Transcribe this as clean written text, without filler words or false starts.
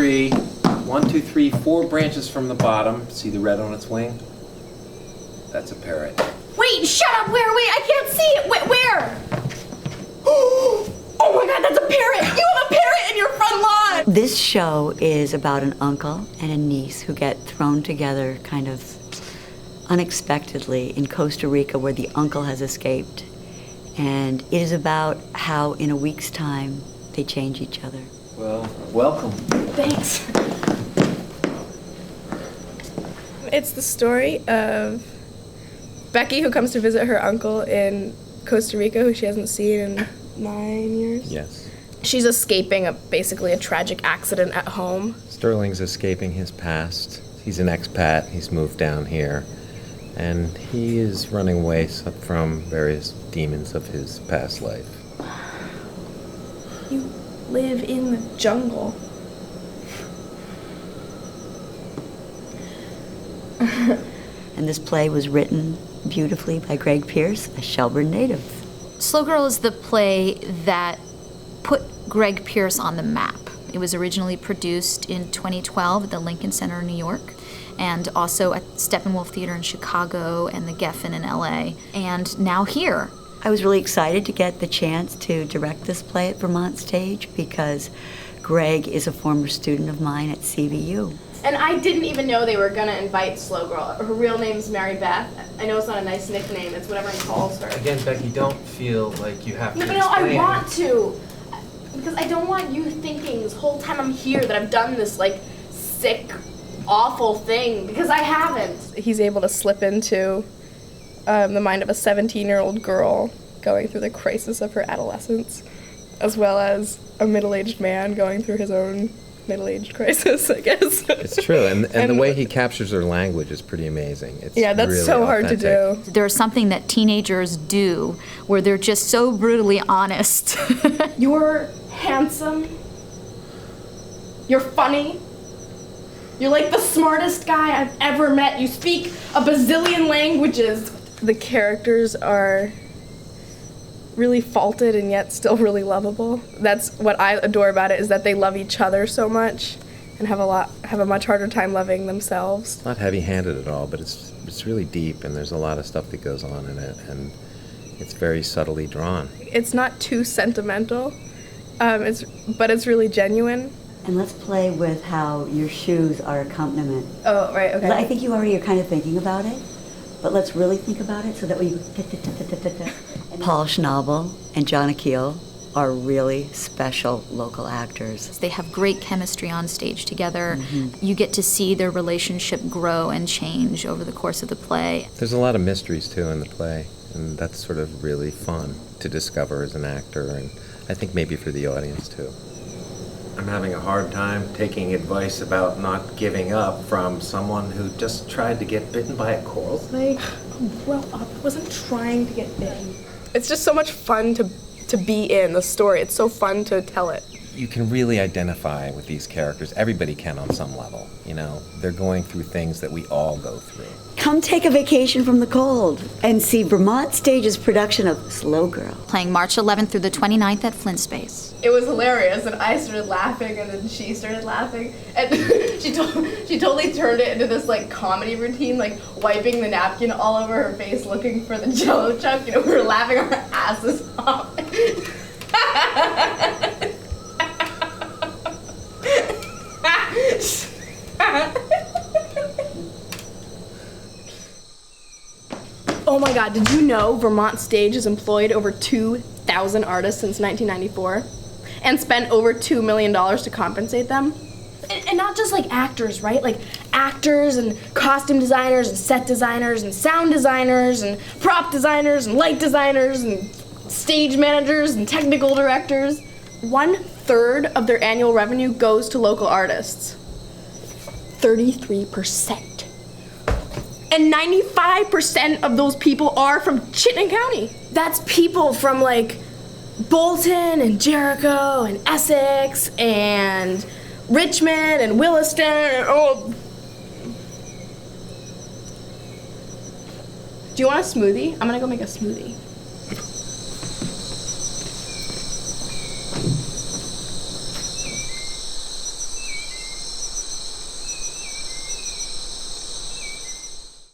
tree, 1, 2, 3, 4 branches from the bottom. See the red on its wing? That's a parrot. Wait, shut up, Wait, I can't see it. Where? Oh my God, that's a parrot! You have a parrot in your front lawn! This show is about an uncle and a niece who get thrown together kind of unexpectedly in Costa Rica, where the uncle has escaped. And it is about how in a week's time they change each other. Well, welcome. Thanks. It's the story of Becky, who comes to visit her uncle in Costa Rica, who she hasn't seen in 9 years. Yes. She's escaping basically a tragic accident at home. Sterling's escaping his past. He's an expat. He's moved down here. And he is running away from various demons of his past life. You live in the jungle. And this play was written beautifully by Greg Pierce, a Shelburne native. Slowgirl is the play that put Greg Pierce on the map. It was originally produced in 2012 at the Lincoln Center in New York, and also at Steppenwolf Theater in Chicago and the Geffen in LA, and now here. I was really excited to get the chance to direct this play at Vermont Stage because Greg is a former student of mine at CVU. And I didn't even know they were gonna invite Slowgirl. Her real name's Mary Beth. I know it's not a nice nickname, it's what everyone calls her. Again, Becky, don't feel like you have to No, I want to. Because I don't want you thinking this whole time I'm here that I've done this, like, sick, awful thing, because I haven't. He's able to slip into the mind of a 17-year-old girl going through the crisis of her adolescence, as well as a middle-aged man going through his own middle-aged crisis, I guess. It's true, and the way he captures her language is pretty amazing. It's yeah, that's really so hard authentic. to do. There's something that teenagers do where they're just so brutally honest. You're handsome. You're funny. You're like the smartest guy I've ever met. You speak a bazillion languages. The characters are really faulted and yet still really lovable. That's what I adore about it, is that they love each other so much and have a much harder time loving themselves. It's not heavy-handed at all, but it's really deep, and there's a lot of stuff that goes on in it, and it's very subtly drawn. It's not too sentimental, but it's really genuine. And let's play with how your shoes are accompaniment. Oh, right, okay. I think you already are kind of thinking about it, but let's really think about it so that we... Paul Schnabel and Gianna Kiehl are really special local actors. They have great chemistry on stage together. Mm-hmm. You get to see their relationship grow and change over the course of the play. There's a lot of mysteries, too, in the play, and that's sort of really fun to discover as an actor, and I think maybe for the audience, too. I'm having a hard time taking advice about not giving up from someone who just tried to get bitten by a coral snake. Grow up. I wasn't trying to get bitten. It's just so much fun to be in the story. It's so fun to tell it. You can really identify with these characters. Everybody can on some level, you know. They're going through things that we all go through. Come take a vacation from the cold and see Vermont Stage's production of Slowgirl. Playing March 11th through the 29th at Flint Space. It was hilarious, and I started laughing, and then she started laughing, and she totally turned it into this, like, comedy routine, like, wiping the napkin all over her face, looking for the Jell-O chunk. You know, we were laughing our asses off. Oh my God, did you know Vermont Stage has employed over 2,000 artists since 1994 and spent over $2 million to compensate them? And not just like actors, right? Like actors and costume designers and set designers and sound designers and prop designers and light designers and stage managers and technical directors. 1/3 of their annual revenue goes to local artists. 33%. And 95% of those people are from Chittenden County. That's people from like Bolton and Jericho and Essex and Richmond and Williston and oh. Do you want a smoothie? I'm gonna go make a smoothie.